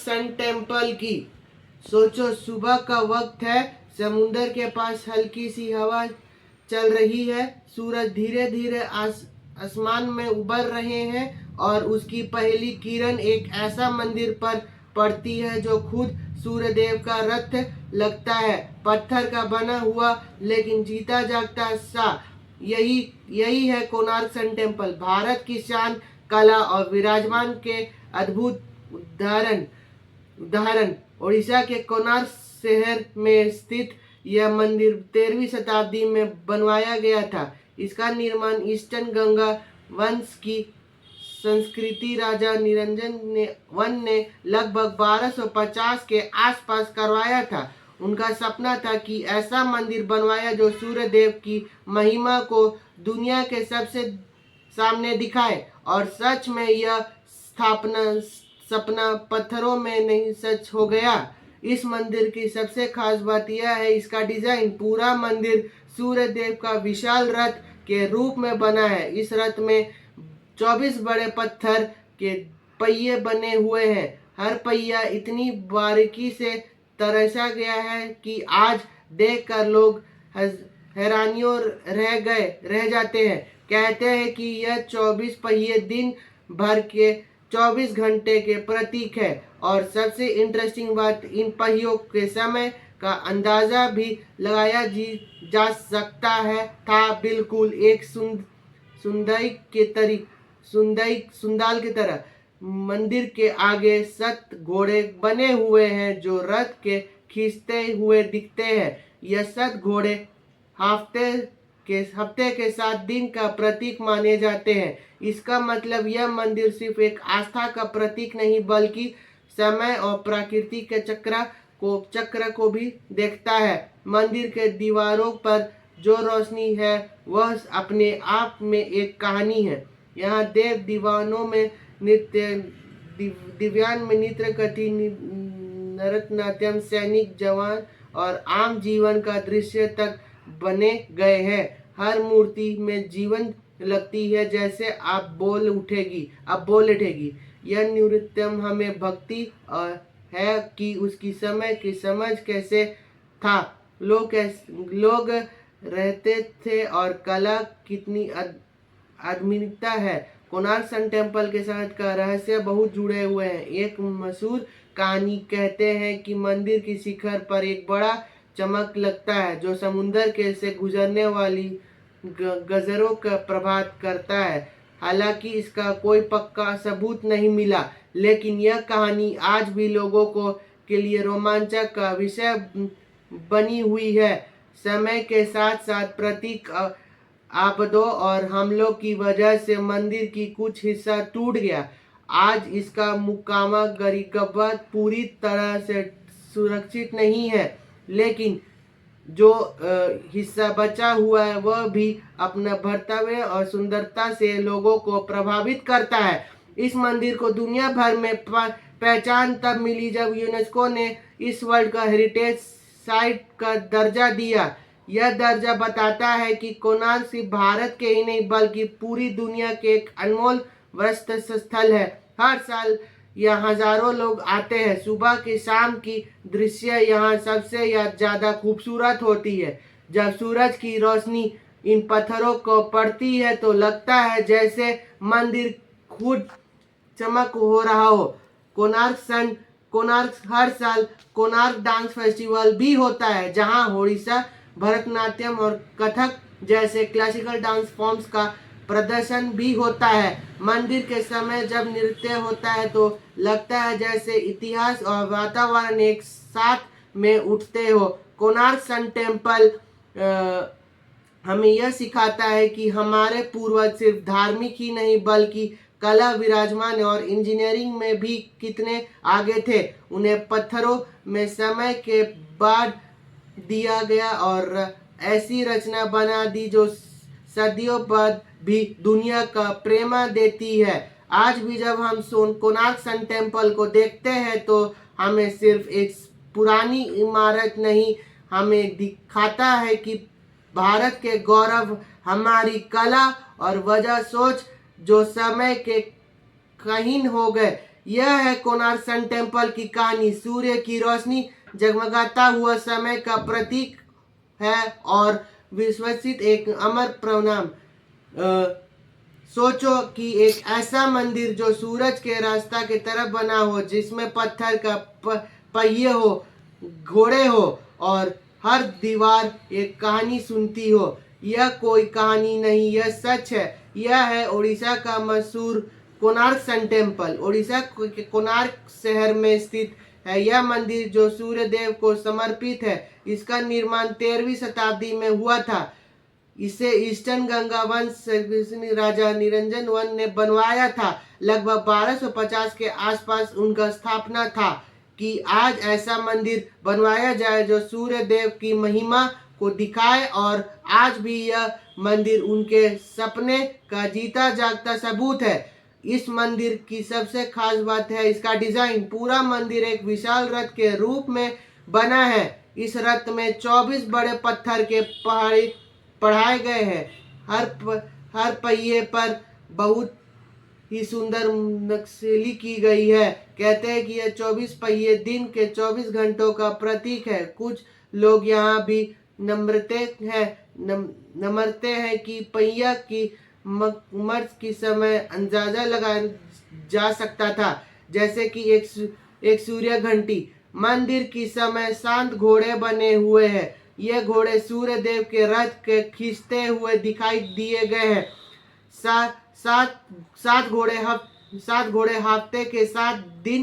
Sun temple की। सोचो, सुबह का वक्त है, समुंदर के पास हल्की सी हवा चल रही है, सूरज धीरे धीरे आसमान में उभर रहे हैं और उसकी पहली किरण एक ऐसा मंदिर पर पड़ती है जो खुद सूर्यदेव का रथ लगता है, पत्थर का बना हुआ लेकिन जीता जागता सा। यही यही है कोणार्क सन टेम्पल, भारत की शान, कला और विराजमान के अद्भुत उदाहरण। उड़ीसा के कोणार्क शहर में स्थित यह मंदिर 13वीं शताब्दी में बनवाया गया था। इसका निर्माण ईस्टर्न गंगा वंश की संस्कृति राजा निरंजन ने लगभग 1250 के आसपास करवाया था। उनका सपना था कि ऐसा मंदिर बनवाया जो सूर्य देव की महिमा को दुनिया के सबसे सामने दिखाए, और सच में यह सपना पत्थरों में नहीं सच हो गया। इस मंदिर की सबसे खास बात यह है इसका डिजाइन। पूरा मंदिर सूर्य देव का विशाल रथ के रूप में बना है। इस रथ में 24 बड़े पत्थर के पहिए बने हुए हैं। हर पहिया इतनी बारीकी से तराशा गया है कि आज देखकर लोग हैरानियों रह जाते हैं। कहते हैं कि यह 24 पहिए दिन भर के 24 घंटे के प्रतीक है। और सबसे इंटरेस्टिंग बात, इन पहियों के समय का अंदाजा भी लगाया जा सकता है था, बिल्कुल एक सुंदाल की तरह। मंदिर के आगे 7 घोड़े बने हुए हैं जो रथ के खींचते हुए दिखते हैं। यह 7 घोड़े हफ्ते के 7 दिन का प्रतीक माने जाते हैं। इसका मतलब यह मंदिर सिर्फ एक आस्था का प्रतीक नहीं बल्कि समय और प्रकृति के चक्र को भी देखता है। मंदिर के दीवारों पर जो रोशनी है वह अपने आप में एक कहानी है। यहाँ देव दीवानों में दिव्यान में नृत्य करती भरतनाट्यम, सैनिक जवान और आम जीवन का दृश्य तक बने गए हैं। हर मूर्ति में जीवन लगती है, जैसे अब बोल उठेगी। यह नृत्यम हमें भक्ति है कि उसकी समय की समझ कैसे था, लोग रहते थे और कला कितनी आधुनिकता है। कोणार्क सन टेम्पल के साथ का रहस्य बहुत जुड़े हुए हैं। एक मशहूर कहानी कहते हैं कि मंदिर की शिखर पर एक बड़ा चमक लगता है जो समुद्र के से गुजरने वाली गजरों का प्रभात करता है। हालांकि इसका कोई पक्का सबूत नहीं मिला, लेकिन यह कहानी आज भी लोगों के लिए रोमांचक का विषय बनी हुई है। समय के साथ साथ प्रतीक आपदों और हमलों की वजह से मंदिर की कुछ हिस्सा टूट गया। आज इसका मुकामा गरीबत पूरी तरह से सुरक्षित नहीं है, लेकिन जो हिस्सा बचा हुआ है वह भी अपना भव्य और सुंदरता से लोगों को प्रभावित करता है। इस मंदिर को दुनिया भर में पहचान तब मिली जब यूनेस्को ने इस वर्ल्ड का हेरिटेज साइट का दर्जा दिया। यह दर्जा बताता है कि कोणार्क सिर्फ भारत के ही नहीं बल्कि पूरी दुनिया के एक अनमोल वास्तु स्थल है। हर साल यहाँ हजारों लोग आते हैं। सुबह की शाम की दृश्य यहाँ सबसे ज्यादा खूबसूरत होती है। जब सूरज की रोशनी इन पत्थरों को पड़ती है तो लगता है जैसे मंदिर खुद चमक हो रहा हो। कोणार्क हर साल कोणार्क डांस फेस्टिवल भी होता है, जहां ओडिशा, भरतनाट्यम और कथक जैसे क्लासिकल डांस फॉर्म्स का प्रदर्शन भी होता है। मंदिर के समय जब नृत्य होता है तो लगता है जैसे इतिहास और वातावरण एक साथ में उठते हो। कोणार्क सन टेम्पल हमें यह सिखाता है कि हमारे पूर्वज सिर्फ धार्मिक ही नहीं बल्कि कला, विराजमान और इंजीनियरिंग में भी कितने आगे थे। उन्हें पत्थरों में समय के बाद दिया गया और ऐसी रचना बना दी जो सदियों बाद भी दुनिया का प्रेरणा देती है। आज भी जब हम कोणार्क सन टेम्पल को देखते हैं तो हमें सिर्फ एक पुरानी इमारत नहीं, हमें दिखाता है कि भारत के गौरव, हमारी कला और वजह सोच जो समय के कहीन हो गए। यह है कोणार्क सन टेम्पल की कहानी। सूर्य की रोशनी जगमगाता हुआ समय का प्रतीक है और विश्वसित एक अमर प्रणाम। सोचो कि एक ऐसा मंदिर जो सूरज के रास्ता की तरफ बना हो, जिसमें पत्थर का पहिए हो, घोड़े हो और हर दीवार एक कहानी सुनती हो। यह कोई कहानी नहीं, यह सच है। यह है उड़ीसा का मशहूर कोणार्क सन टेम्पल। उड़ीसा के कोणार्क शहर में स्थित है यह मंदिर, जो सूर्य देव को समर्पित है। इसका निर्माण 13वीं शताब्दी में हुआ था। इसे ईस्टर्न गंगा वंश राजा निरंजन वन ने बनवाया था। लगभग 1250 के आसपास उनका स्थापना था कि आज ऐसा मंदिर बनवाया जाए जो सूर्य देव की महिमा को दिखाए, और आज भी यह मंदिर उनके सपने का जीता जागता सबूत है। इस मंदिर की सबसे खास बात है इसका डिजाइन। पूरा मंदिर एक विशाल रथ के रूप में बना है। इस रथ में 24 बड़े पत्थर के पहाड़ी पढ़ाए गए हैं। हर पहिए पर बहुत ही सुंदर नक्शेली की गई है। कहते हैं कि यह 24 पहिए दिन के 24 घंटों का प्रतीक है। कुछ लोग यहाँ भी नमरते हैं कि पहिया की मर्ज की समय अंदाजा लगाया जा सकता था, जैसे कि एक सूर्य घंटी। मंदिर की समय शांत घोड़े बने हुए हैं। ये घोड़े सूर्य देव के रथ के खींचते हुए दिखाई दिए गए हैं। सात घोड़े हफ्ते के 7 दिन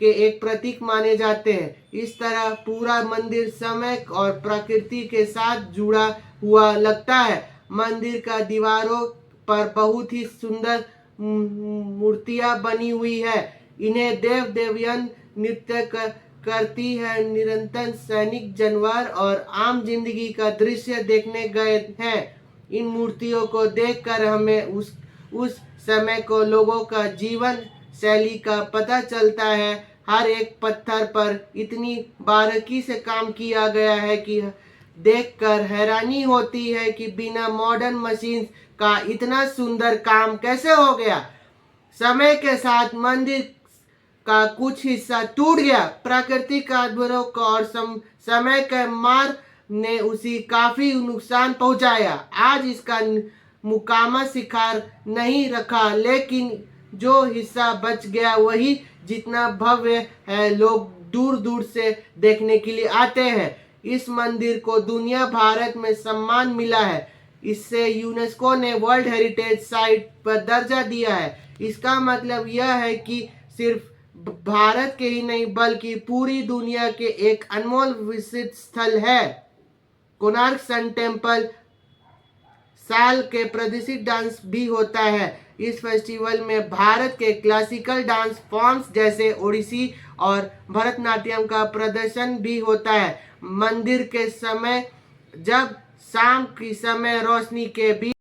के एक प्रतीक माने जाते हैं। इस तरह पूरा मंदिर समय और प्रकृति के साथ जुड़ा हुआ लगता है। मंदिर का दीवारों पर बहुत ही सुंदर मूर्तियां बनी हुई है। इन्हें देव देवियन नृत्य करती है। निरंतर सैनिक, जानवर और आम जिंदगी का दृश्य देखने गए हैं। इन मूर्तियों को देखकर हमें उस समय को लोगों का जीवन शैली का पता चलता है। हर एक पत्थर पर इतनी बारीकी से काम किया गया है कि देखकर हैरानी होती है कि बिना मॉडर्न मशीन का इतना सुंदर काम कैसे हो गया। समय के साथ मंदिर का कुछ हिस्सा टूट गया। प्राकृतिक आंदोलनों का और समय के मार ने उसी काफी नुकसान पहुंचाया। आज इसका मुकामा शिखर नहीं रखा, लेकिन जो हिस्सा बच गया वही जितना भव्य है। लोग दूर दूर से देखने के लिए आते हैं। इस मंदिर को दुनिया भारत में सम्मान मिला है। इससे यूनेस्को ने वर्ल्ड हेरिटेज साइट पर दर्जा दिया है। इसका मतलब यह है कि सिर्फ भारत के ही नहीं बल्कि पूरी दुनिया के एक अनमोल विशिष्ट स्थल है। कोणार्क सन टेम्पल साल के प्रदर्शित डांस भी होता है। इस फेस्टिवल में भारत के क्लासिकल डांस फॉर्म्स जैसे ओडिसी और भरतनाट्यम का प्रदर्शन भी होता है। मंदिर के समय जब शाम की समय रोशनी के बीच